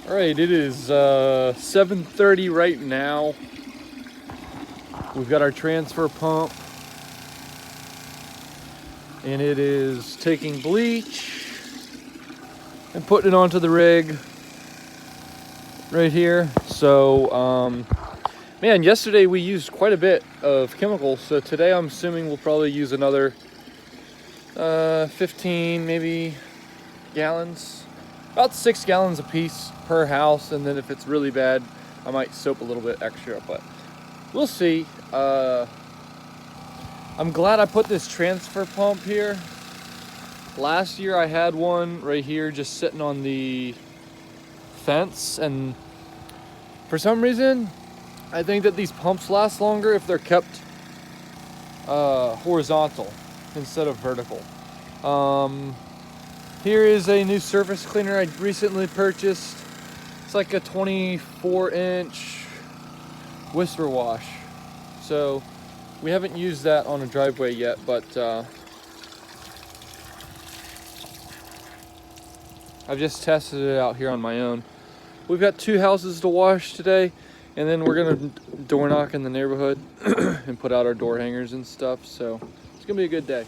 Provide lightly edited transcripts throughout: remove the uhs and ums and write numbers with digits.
All right, it is 7:30 right now. We've got our transfer pump, and it is taking bleach and putting it onto the rig right here. So, man, yesterday we used quite a bit of chemicals, so today I'm assuming we'll probably use another 15 maybe gallons, about 6 gallons a piece per house, and then if it's really bad I might soap a little bit extra, but we'll see. I'm glad I put this transfer pump here. Last year I had one right here just sitting on the fence, and for some reason I think that these pumps last longer if they're kept horizontal instead of vertical. Here is a new surface cleaner I recently purchased. It's like a 24-inch Whisper Wash. So we haven't used that on a driveway yet, but I've just tested it out here on my own. We've got 2 houses to wash today, and then we're gonna door knock in the neighborhood and put out our door hangers and stuff. So it's gonna be a good day.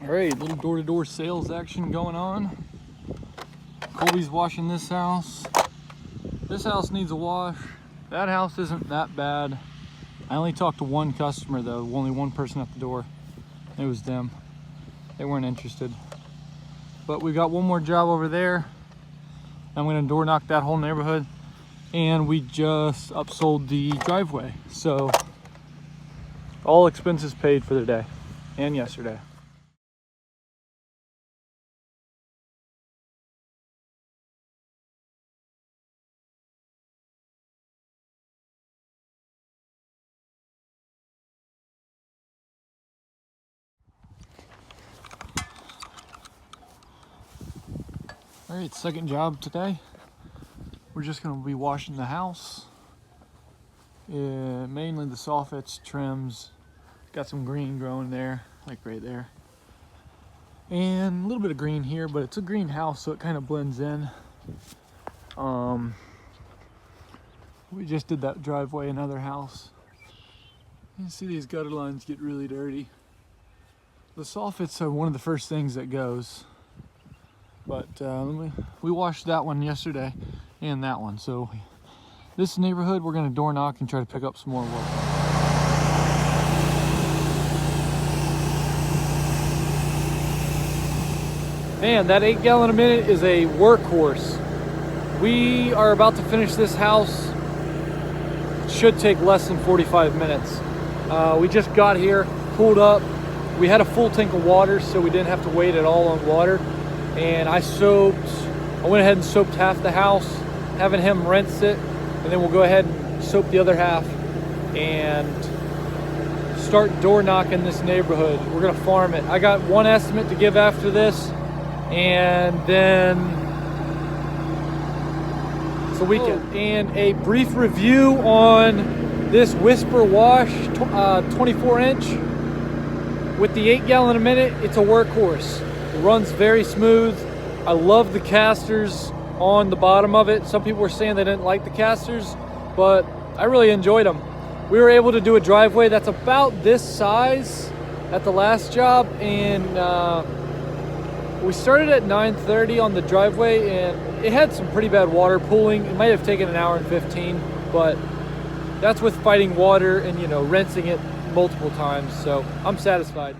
Alright, little door-to-door sales action going on. Colby's washing this house. This house needs a wash. That house isn't that bad. I only talked to one customer though, only one person at the door. It was them. They weren't interested. But we got one more job over there. I'm gonna door knock that whole neighborhood. And we just upsold the driveway. So all expenses paid for the day and yesterday. All right, second job today. We're just gonna be washing the house. Mainly the soffits, trims. Got some green growing there, like right there. And a little bit of green here, but it's a green house, so it kind of blends in. We just did that driveway, another house. You can see these gutter lines get really dirty. The soffits are one of the first things that goes. But we washed that one yesterday and that one. So this neighborhood, we're gonna door knock and try to pick up some more work. Man, that 8 gallon a minute is a workhorse. We are about to finish this house. It should take less than 45 minutes. We just got here, pulled up, we had a full tank of water, so we didn't have to wait at all on water. And I went ahead and soaped half the house, having him rinse it, and then we'll go ahead and soap the other half and start door knocking this neighborhood. We're gonna farm it. I got one estimate to give after this, and then it's a weekend. And a brief review on this Whisper Wash 24 inch with the 8 gallon a minute. It's a workhorse. It runs very smooth. I love the casters on the bottom of it. Some people were saying they didn't like the casters, but I really enjoyed them. We were able to do a driveway that's about this size at the last job, and we started at 9:30 on the driveway, and it had some pretty bad water pooling. It might have taken an hour and 15, but that's with fighting water and, you know, rinsing it multiple times, so I'm satisfied.